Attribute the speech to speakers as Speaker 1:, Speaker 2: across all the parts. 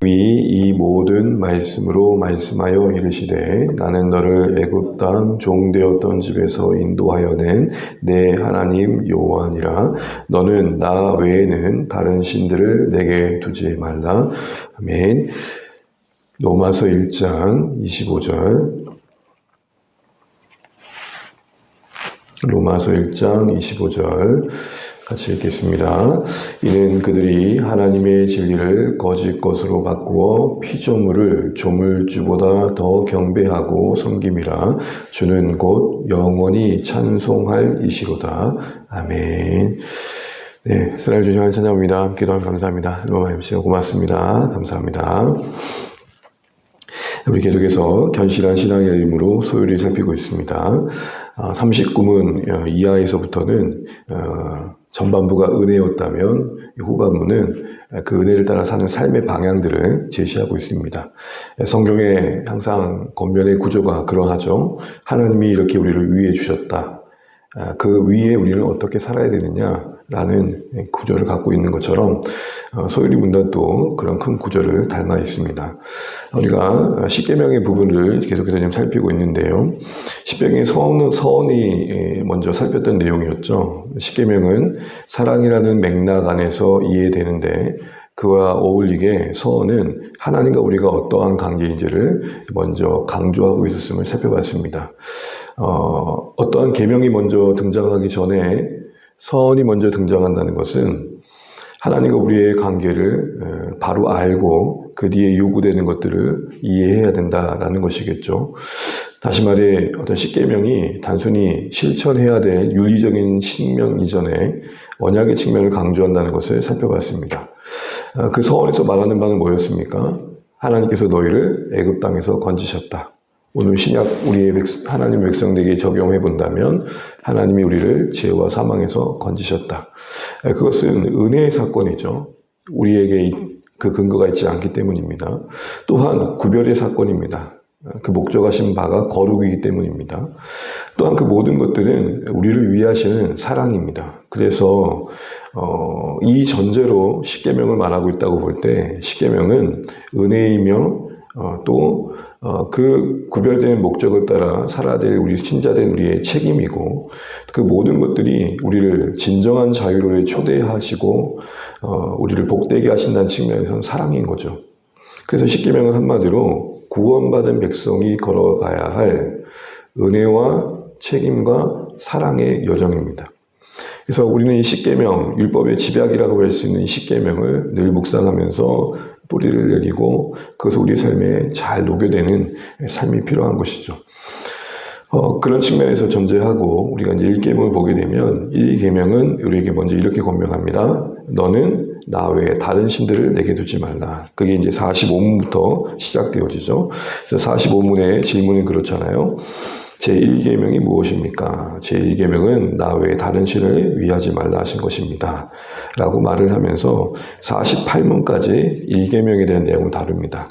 Speaker 1: 이 모든 말씀으로 말씀하여 이르시되 나는 너를 애굽 땅 종되었던 집에서 인도하여 낸 내 하나님 여호와니라. 너는 나 외에는 다른 신들을 내게 두지 말라. 아멘. 로마서 1장 25절. 로마서 1장 25절 같이 읽겠습니다. 이는 그들이 하나님의 진리를 거짓 것으로 바꾸어 피조물을 조물주보다 더 경배하고 섬김이라. 주는 곧 영원히 찬송할 이시로다. 아멘. 네, 사랑해 주신 하나님 찬양합니다. 기도하면 감사합니다. 너무 시간 고맙습니다. 감사합니다. 우리 계속해서 견실한 신앙의 이름으로 소요를 살피고 있습니다. 39문 이하에서부터는 전반부가 은혜였다면 후반부는 그 은혜를 따라 사는 삶의 방향들을 제시하고 있습니다. 성경에 항상 겉면의 구조가 그러하죠. 하나님이 이렇게 우리를 위해 주셨다. 그 위에 우리는 어떻게 살아야 되느냐라는 구조를 갖고 있는 것처럼 소요리 문단도 그런 큰 구조를 닮아 있습니다. 우리가 십계명의 부분을 계속해서 지금 살피고 있는데요. 십계명의 서원이 먼저 살폈던 내용이었죠. 십계명은 사랑이라는 맥락 안에서 이해되는데 그와 어울리게 서원은 하나님과 우리가 어떠한 관계인지를 먼저 강조하고 있었음을 살펴봤습니다. 어떠한 계명이 먼저 등장하기 전에 서원이 먼저 등장한다는 것은 하나님과 우리의 관계를 바로 알고 그 뒤에 요구되는 것들을 이해해야 된다라는 것이겠죠. 다시 말해 어떤 십계명이 단순히 실천해야 될 윤리적인 측면 이전에 언약의 측면을 강조한다는 것을 살펴봤습니다. 그 서원에서 말하는 바는 뭐였습니까? 하나님께서 너희를 애굽 땅에서 건지셨다. 오늘 신약 우리의 하나님 백성들에게 적용해 본다면 하나님이 우리를 죄와 사망에서 건지셨다. 그것은 은혜의 사건이죠. 우리에게 그 근거가 있지 않기 때문입니다. 또한 구별의 사건입니다. 그 목적하신 바가 거룩이기 때문입니다. 또한 그 모든 것들은 우리를 위하시는 사랑입니다. 그래서 이 전제로 십계명을 말하고 있다고 볼 때 십계명은 은혜이며 또 그 구별된 목적을 따라 살아야 될 우리 신자된 우리의 책임이고 그 모든 것들이 우리를 진정한 자유로에 초대하시고 우리를 복되게 하신다는 측면에서는 사랑인 거죠. 그래서 십계명은 한마디로 구원받은 백성이 걸어가야 할 은혜와 책임과 사랑의 여정입니다. 그래서 우리는 이 십계명, 율법의 집약이라고 할 수 있는 이 십계명을 늘 묵상하면서 뿌리를 내리고 그것을 우리 삶에 잘 녹여내는 삶이 필요한 것이죠. 그런 측면에서 전제하고 우리가 이제 1계명을 보게 되면 1계명은 우리에게 먼저 이렇게 권면합니다. 너는 나 외에 다른 신들을 내게 두지 말라. 그게 이제 45문부터 시작되어지죠. 그래서 45문의 질문은 그렇잖아요. 제1계명이 무엇입니까? 제1계명은 나 외에 다른 신을 위하지 말라 하신 것입니다. 라고 말을 하면서 48문까지 1계명에 대한 내용을 다룹니다.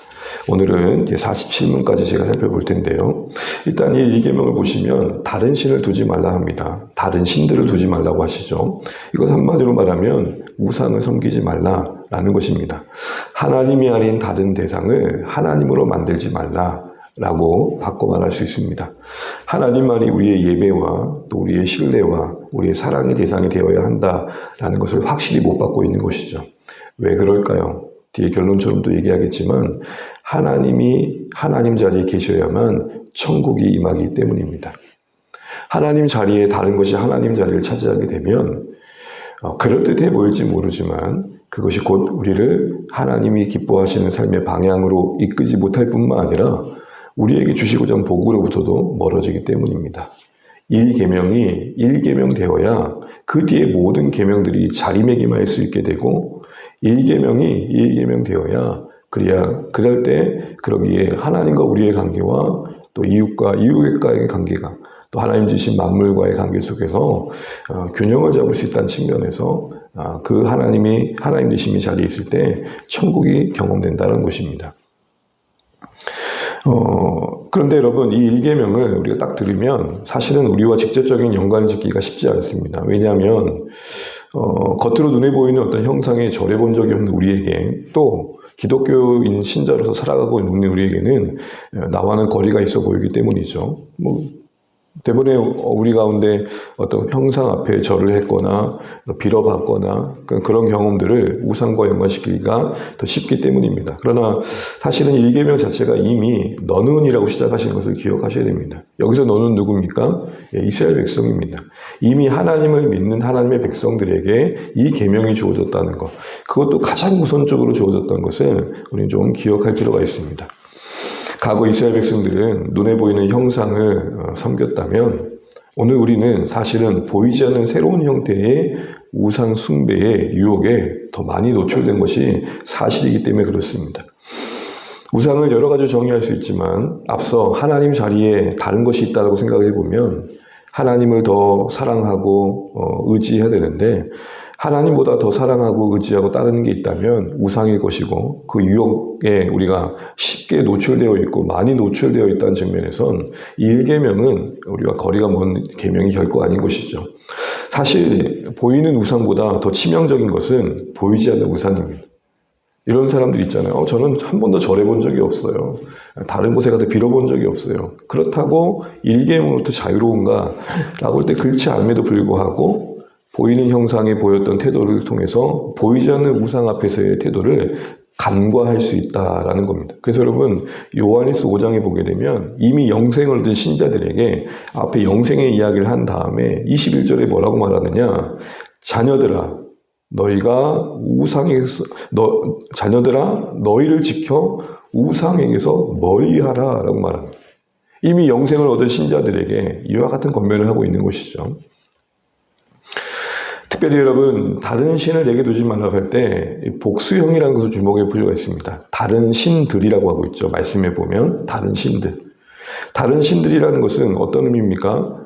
Speaker 1: 오늘은 47문까지 제가 살펴볼 텐데요. 일단 이 1계명을 보시면 다른 신을 두지 말라 합니다. 다른 신들을 두지 말라고 하시죠. 이것 한마디로 말하면 우상을 섬기지 말라라는 것입니다. 하나님이 아닌 다른 대상을 하나님으로 만들지 말라. 라고 바꿔 말할 수 있습니다. 하나님만이 우리의 예배와 또 우리의 신뢰와 우리의 사랑의 대상이 되어야 한다라는 것을 확실히 못 받고 있는 것이죠. 왜 그럴까요? 뒤에 결론처럼도 얘기하겠지만 하나님이 하나님 자리에 계셔야만 천국이 임하기 때문입니다. 하나님 자리에 다른 것이 하나님 자리를 차지하게 되면 그럴듯해 보일지 모르지만 그것이 곧 우리를 하나님이 기뻐하시는 삶의 방향으로 이끄지 못할 뿐만 아니라 우리에게 주시고자 하는 복으로부터도 멀어지기 때문입니다. 1계명이 1계명 되어야 그 뒤에 모든 계명들이 자리매김할 수 있게 되고 1계명이 1계명 되어야 그럴 때 그러기에 하나님과 우리의 관계와 또 이웃과 이웃과의 관계가 또 하나님 주신 만물과의 관계 속에서 균형을 잡을 수 있다는 측면에서 그 하나님 되심이 자리에 있을 때 천국이 경험된다는 것입니다. 그런데 여러분, 이 1계명을 우리가 딱 들으면 사실은 우리와 직접적인 연관을 짓기가 쉽지 않습니다. 왜냐하면 겉으로 눈에 보이는 어떤 형상에 절해본 적이 없는 우리에게 또 기독교인 신자로서 살아가고 있는 우리에게는 나와는 거리가 있어 보이기 때문이죠. 대부분의 우리 가운데 어떤 형상 앞에 절을 했거나 빌어봤거나 그런 경험들을 우상과 연관시키기가 더 쉽기 때문입니다. 그러나 사실은 일계명 자체가 이미 너는이라고 시작하신 것을 기억하셔야 됩니다. 여기서 너는 누굽니까? 이스라엘 백성입니다. 이미 하나님을 믿는 하나님의 백성들에게 이 계명이 주어졌다는 것, 그것도 가장 우선적으로 주어졌다는 것을 우리는 좀 기억할 필요가 있습니다. 과거 이스라엘 백성들은 눈에 보이는 형상을 섬겼다면 오늘 우리는 사실은 보이지 않는 새로운 형태의 우상 숭배의 유혹에 더 많이 노출된 것이 사실이기 때문에 그렇습니다. 우상을 여러 가지 정의할 수 있지만 앞서 하나님 자리에 다른 것이 있다고 생각해 보면 하나님을 더 사랑하고 의지해야 되는데 하나님보다 더 사랑하고 의지하고 따르는 게 있다면 우상일 것이고 그 유혹에 우리가 쉽게 노출되어 있고 많이 노출되어 있다는 측면에선 이 일계명은 우리가 거리가 먼 계명이 결코 아닌 것이죠. 사실 보이는 우상보다 더 치명적인 것은 보이지 않는 우상입니다. 이런 사람들 있잖아요. 저는 한 번도 절해본 적이 없어요. 다른 곳에 가서 빌어본 적이 없어요. 그렇다고 일계명으로부터 자유로운가? 라고 할 때 그렇지 않음에도 불구하고 보이는 형상에 보였던 태도를 통해서 보이지 않는 우상 앞에서의 태도를 간과할 수 있다라는 겁니다. 그래서 여러분 요한일서 5장에 보게 되면 이미 영생을 얻은 신자들에게 앞에 영생의 이야기를 한 다음에 21절에 뭐라고 말하느냐? 자녀들아 너희를 지켜 우상에게서 멀리하라 라고 말합니다. 이미 영생을 얻은 신자들에게 이와 같은 권면을 하고 있는 것이죠. 특별히 여러분 다른 신을 내게 두지 말라고 할 때 복수형이라는 것을 주목해 볼 필요가 있습니다. 다른 신들이라고 하고 있죠. 말씀에 보면 다른 신들. 다른 신들이라는 것은 어떤 의미입니까?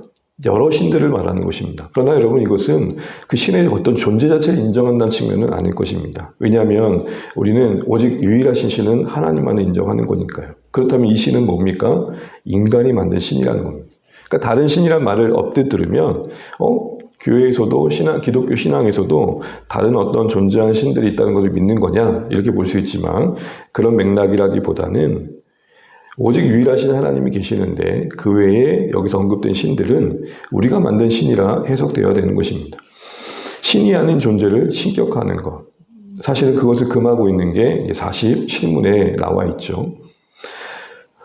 Speaker 1: 여러 신들을 말하는 것입니다. 그러나 여러분 이것은 그 신의 어떤 존재 자체를 인정한다는 측면은 아닐 것입니다. 왜냐하면 우리는 오직 유일하신 신은 하나님만을 인정하는 거니까요. 그렇다면 이 신은 뭡니까? 인간이 만든 신이라는 겁니다. 그러니까 다른 신이라는 말을 언뜻 들으면 교회에서도 기독교 신앙에서도 다른 어떤 존재하는 신들이 있다는 것을 믿는 거냐 이렇게 볼 수 있지만 그런 맥락이라기보다는 오직 유일하신 하나님이 계시는데 그 외에 여기서 언급된 신들은 우리가 만든 신이라 해석되어야 되는 것입니다. 신이 아닌 존재를 신격화하는 것. 사실은 그것을 금하고 있는 게 47문에 나와 있죠.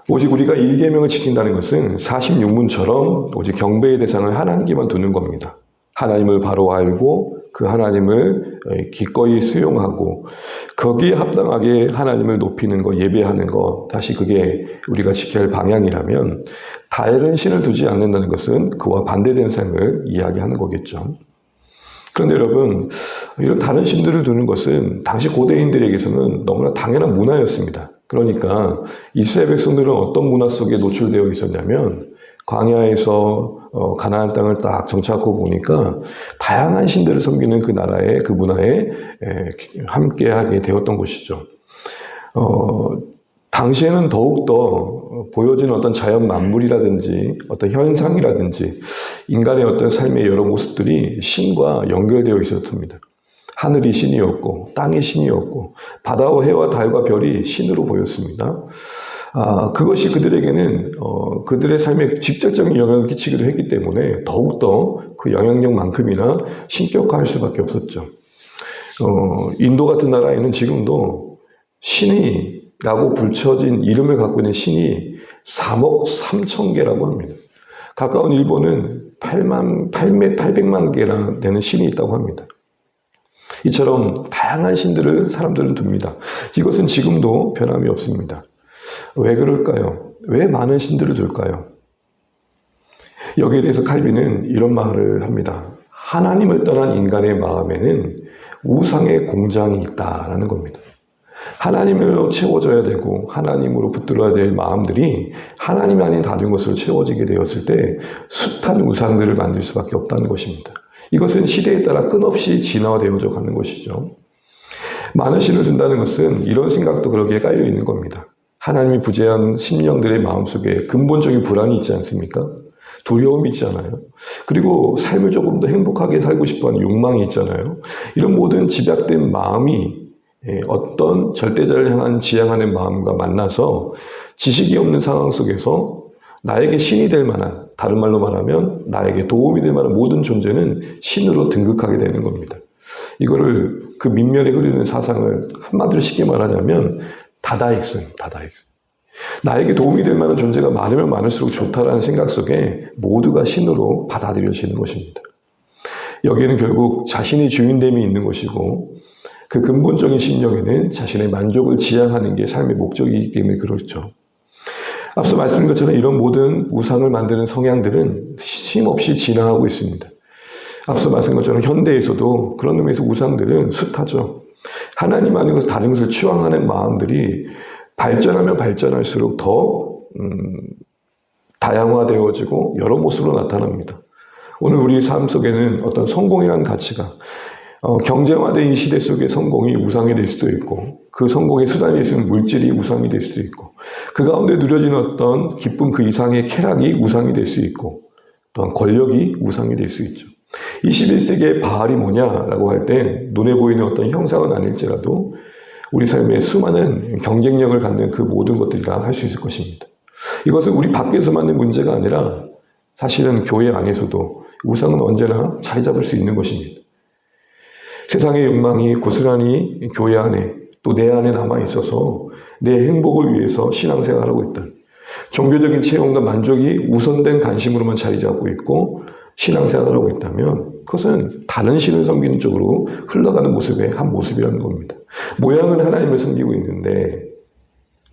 Speaker 1: 오직 우리가 일계명을 지킨다는 것은 46문처럼 오직 경배의 대상을 하나님께만 두는 겁니다. 하나님을 바로 알고 그 하나님을 기꺼이 수용하고 거기에 합당하게 하나님을 높이는 것, 예배하는 것, 다시 그게 우리가 지켜야 할 방향이라면 다른 신을 두지 않는다는 것은 그와 반대된 삶을 이야기하는 거겠죠. 그런데 여러분, 이런 다른 신들을 두는 것은 당시 고대인들에게서는 너무나 당연한 문화였습니다. 그러니까 이스라엘 백성들은 어떤 문화 속에 노출되어 있었냐면 광야에서 가나안 땅을 딱 정착하고 보니까 다양한 신들을 섬기는 그 나라의 그 문화에 함께하게 되었던 것이죠. 당시에는 더욱더 보여지는 어떤 자연 만물이라든지 어떤 현상이라든지 인간의 어떤 삶의 여러 모습들이 신과 연결되어 있었습니다. 하늘이 신이었고 땅이 신이었고 바다와 해와 달과 별이 신으로 보였습니다. 그것이 그들에게는 그들의 삶에 직접적인 영향을 끼치기도 했기 때문에 더욱더 그 영향력만큼이나 신격화할 수밖에 없었죠. 인도 같은 나라에는 지금도 신이라고 불쳐진 이름을 갖고 있는 신이 3억 3천 개라고 합니다. 가까운 일본은 800만 개나 되는 신이 있다고 합니다. 이처럼 다양한 신들을 사람들은 둡니다. 이것은 지금도 변함이 없습니다. 왜 그럴까요? 왜 많은 신들을 둘까요? 여기에 대해서 칼빈은 이런 말을 합니다. 하나님을 떠난 인간의 마음에는 우상의 공장이 있다라는 겁니다. 하나님으로 채워져야 되고 하나님으로 붙들어야 될 마음들이 하나님 아닌 다른 것으로 채워지게 되었을 때 숱한 우상들을 만들 수밖에 없다는 것입니다. 이것은 시대에 따라 끊없이 진화되어져 가는 것이죠. 많은 신을 둔다는 것은 이런 생각도 그러기에 깔려 있는 겁니다. 하나님이 부재한 심령들의 마음속에 근본적인 불안이 있지 않습니까? 두려움이 있잖아요. 그리고 삶을 조금 더 행복하게 살고 싶어하는 욕망이 있잖아요. 이런 모든 집약된 마음이 어떤 절대자를 향한 지향하는 마음과 만나서 지식이 없는 상황 속에서 나에게 신이 될 만한, 다른 말로 말하면 나에게 도움이 될 만한 모든 존재는 신으로 등극하게 되는 겁니다. 이거를 그 민면에 흐르는 사상을 한마디로 쉽게 말하자면 다다익선. 나에게 도움이 될 만한 존재가 많으면 많을수록 좋다라는 생각 속에 모두가 신으로 받아들여지는 것입니다. 여기에는 결국 자신의 주인됨이 있는 것이고 그 근본적인 심령에는 자신의 만족을 지향하는 게 삶의 목적이기 때문에 그렇죠. 앞서 말씀드린 것처럼 이런 모든 우상을 만드는 성향들은 쉼없이 진화하고 있습니다. 앞서 말씀드린 것처럼 현대에서도 그런 의미에서 우상들은 숱하죠. 하나님 아닌 것을 다른 것을 추앙하는 마음들이 발전하면 발전할수록 더 다양화되어지고 여러 모습으로 나타납니다. 오늘 우리 삶 속에는 어떤 성공이라는 가치가 경쟁화된 이 시대 속의 성공이 우상이 될 수도 있고 그 성공의 수단이 있으면 물질이 우상이 될 수도 있고 그 가운데 누려지는 어떤 기쁨 그 이상의 쾌락이 우상이 될 수 있고 또한 권력이 우상이 될 수 있죠. 21세기의 바알이 뭐냐라고 할 때 눈에 보이는 어떤 형상은 아닐지라도 우리 삶에 수많은 경쟁력을 갖는 그 모든 것들이라 할 수 있을 것입니다. 이것은 우리 밖에서만의 문제가 아니라 사실은 교회 안에서도 우상은 언제나 자리 잡을 수 있는 것입니다. 세상의 욕망이 고스란히 교회 안에 또 내 안에 남아 있어서 내 행복을 위해서 신앙생활을 하고 있다. 종교적인 체험과 만족이 우선된 관심으로만 자리 잡고 있고 신앙생활을 하고 있다면 그것은 다른 신을 섬기는 쪽으로 흘러가는 모습의 한 모습이라는 겁니다. 모양은 하나님을 섬기고 있는데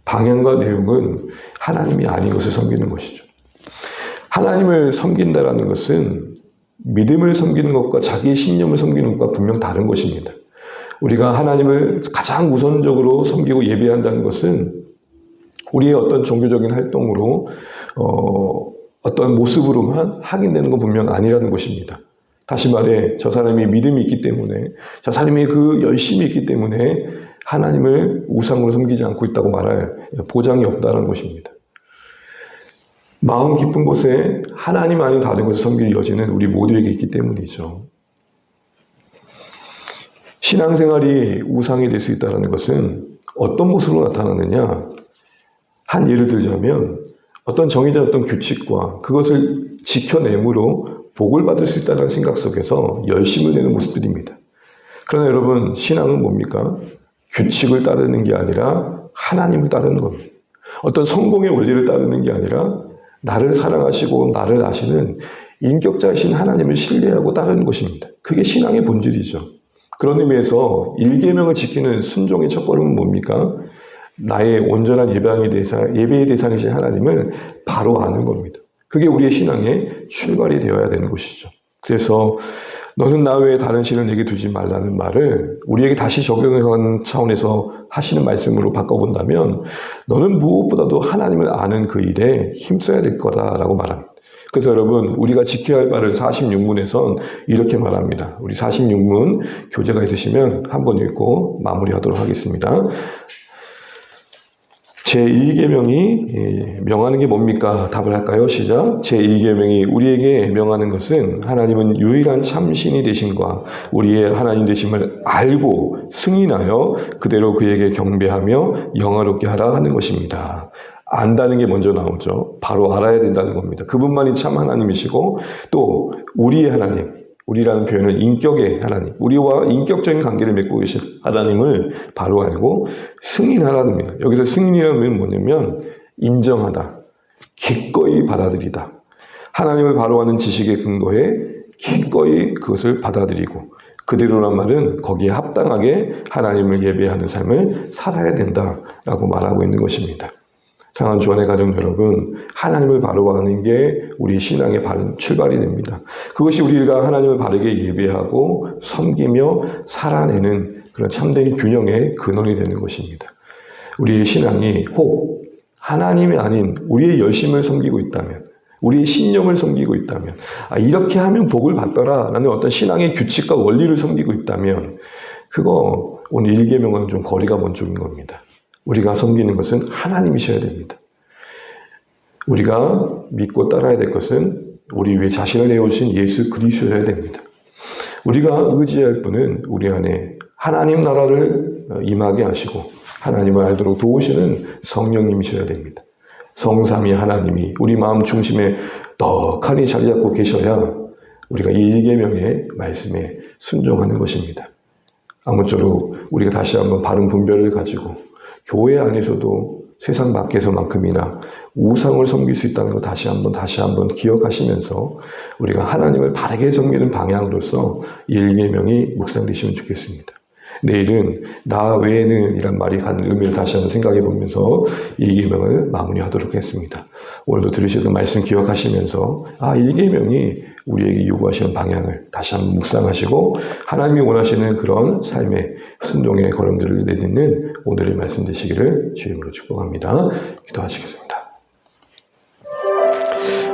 Speaker 1: 방향과 내용은 하나님이 아닌 것을 섬기는 것이죠. 하나님을 섬긴다라는 것은 믿음을 섬기는 것과 자기의 신념을 섬기는 것과 분명 다른 것입니다. 우리가 하나님을 가장 우선적으로 섬기고 예배한다는 것은 우리의 어떤 종교적인 활동으로 어떤 모습으로만 확인되는 건 분명 아니라는 것입니다. 다시 말해 저 사람이 믿음이 있기 때문에 저 사람이 그 열심이 있기 때문에 하나님을 우상으로 섬기지 않고 있다고 말할 보장이 없다는 것입니다. 마음 깊은 곳에 하나님 아닌 다른 것을 섬길 여지는 우리 모두에게 있기 때문이죠. 신앙생활이 우상이 될 수 있다는 것은 어떤 모습으로 나타나느냐? 한 예를 들자면 어떤 정해진 어떤 규칙과 그것을 지켜내므로 복을 받을 수 있다는 생각 속에서 열심을 내는 모습들입니다. 그러나 여러분, 신앙은 뭡니까? 규칙을 따르는 게 아니라 하나님을 따르는 겁니다. 어떤 성공의 원리를 따르는 게 아니라 나를 사랑하시고 나를 아시는 인격자이신 하나님을 신뢰하고 따르는 것입니다. 그게 신앙의 본질이죠. 그런 의미에서 일계명을 지키는 순종의 첫걸음은 뭡니까? 나의 온전한 예배의 대상이신 하나님을 바로 아는 겁니다. 그게 우리의 신앙의 출발이 되어야 되는 것이죠. 그래서 너는 나 외에 다른 신을 내게 두지 말라는 말을 우리에게 다시 적용하는 차원에서 하시는 말씀으로 바꿔본다면 너는 무엇보다도 하나님을 아는 그 일에 힘써야 될 거다라고 말합니다. 그래서 여러분, 우리가 지켜야 할 바를 46문에선 이렇게 말합니다. 우리 46문 교재가 있으시면 한번 읽고 마무리하도록 하겠습니다. 제1계명이 명하는 게 뭡니까? 답을 할까요? 시작. 제1계명이 우리에게 명하는 것은 하나님은 유일한 참신이 되심과 우리의 하나님 되심을 알고 승인하여 그대로 그에게 경배하며 영화롭게 하라 하는 것입니다. 안다는 게 먼저 나오죠. 바로 알아야 된다는 겁니다. 그분만이 참 하나님이시고 또 우리의 하나님, 우리라는 표현은 인격의 하나님, 우리와 인격적인 관계를 맺고 계신 하나님을 바로 알고 승인하라는 겁니다. 여기서 승인이라는 의미는 뭐냐면 인정하다, 기꺼이 받아들이다. 하나님을 바로 아는 지식의 근거에 기꺼이 그것을 받아들이고 그대로란 말은 거기에 합당하게 하나님을 예배하는 삶을 살아야 된다라고 말하고 있는 것입니다. 사랑하는 주안의 가족 여러분, 하나님을 바로 아는 게 우리 신앙의 바른 출발이 됩니다. 그것이 우리가 하나님을 바르게 예배하고 섬기며 살아내는 그런 참된 균형의 근원이 되는 것입니다. 우리의 신앙이 혹 하나님이 아닌 우리의 열심을 섬기고 있다면, 우리의 신념을 섬기고 있다면, 이렇게 하면 복을 받더라 라는 어떤 신앙의 규칙과 원리를 섬기고 있다면 그거 오늘 1계명과는 좀 거리가 먼 쪽인 겁니다. 우리가 섬기는 것은 하나님이셔야 됩니다. 우리가 믿고 따라야 될 것은 우리 위해 자신을 내어주신 예수 그리스도여야 됩니다. 우리가 의지할 분은 우리 안에 하나님 나라를 임하게 하시고 하나님을 알도록 도우시는 성령님이셔야 됩니다. 성삼위 하나님이 우리 마음 중심에 떡하니 자리 잡고 계셔야 우리가 이 일계명의 말씀에 순종하는 것입니다. 아무쪼록 우리가 다시 한번 바른 분별을 가지고 교회 안에서도 세상 밖에서만큼이나 우상을 섬길 수 있다는 거 다시 한번 기억하시면서 우리가 하나님을 바르게 섬기는 방향으로서 이 일계명이 묵상되시면 좋겠습니다. 내일은 나 외에는 이란 말이 갖는 의미를 다시 한번 생각해 보면서 일계명을 마무리하도록 하겠습니다. 오늘도 들으시던 말씀 기억하시면서 일계명이 우리에게 요구하시는 방향을 다시 한번 묵상하시고 하나님이 원하시는 그런 삶의 순종의 걸음들을 내딛는 오늘의 말씀 되시기를 주님으로 축복합니다. 기도하시겠습니다.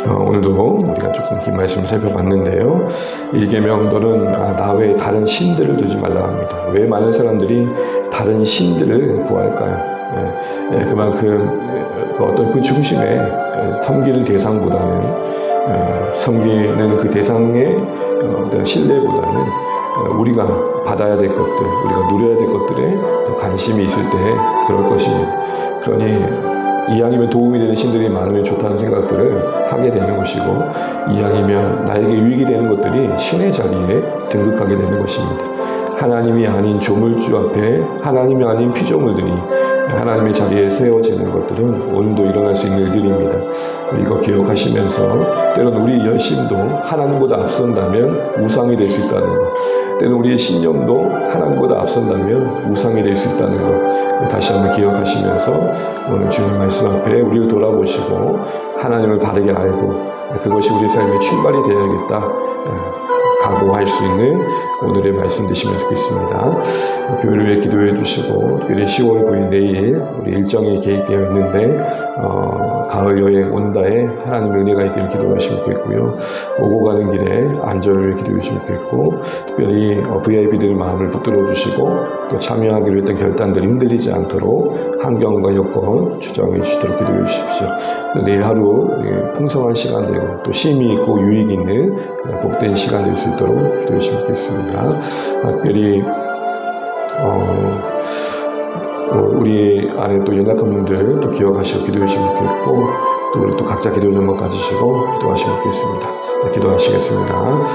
Speaker 1: 오늘도 우리가 조금 긴 말씀을 살펴봤는데요. 일계명 너는 나 외에 다른 신들을 두지 말라 합니다. 왜 많은 사람들이 다른 신들을 구할까요? 그만큼 어떤 그 중심에 섬기는 대상보다는 섬기는 그 대상의 어떤 신뢰보다는 우리가 받아야 될 것들, 우리가 누려야 될 것들에 더 관심이 있을 때 그럴 것입니다. 그러니 이왕이면 도움이 되는 신들이 많으면 좋다는 생각들을 하게 되는 것이고 이왕이면 나에게 유익이 되는 것들이 신의 자리에 등극하게 되는 것입니다. 하나님이 아닌 조물주 앞에 하나님이 아닌 피조물들이 하나님의 자리에 세워지는 것들은 오늘도 일어날 수 있는 일들입니다. 이거 기억하시면서 때로는 우리 열심도 하나님보다 앞선다면 우상이 될 수 있다는 것, 때로는 우리의 신념도 하나님보다 앞선다면 우상이 될 수 있다는 것 다시 한번 기억하시면서 오늘 주님 말씀 앞에 우리를 돌아보시고 하나님을 바르게 알고 그것이 우리 삶의 출발이 되어야겠다 각오할 수 있는 오늘의 말씀 되시면 좋겠습니다. 교회를 위해 기도해 주시고 특별히 10월 9일 내일 우리 일정이 계획되어 있는데 가을 여행 온다에 하나님의 은혜가 있기를 기도하시면 좋겠고요. 오고 가는 길에 안전을 위해 기도해 주시면 좋겠고 특별히 VIP들의 마음을 붙들어 주시고 또 참여하기로 했던 결단들이 흔들리지 않도록 환경과 여건 추정해 주시도록 기도해 주십시오. 내일 하루 풍성한 시간 되고 또 쉼이 있고 유익이 있는 복된 시간 될 수 있도록 기도해 주시면 좋겠습니다. 특별히 우리 안에 또 연약한 분들 또 기억하시고 기도해 주시면 좋겠고 또 우리 또 각자 기도 제목 가지시고 기도하시면 좋겠습니다. 기도하시겠습니다.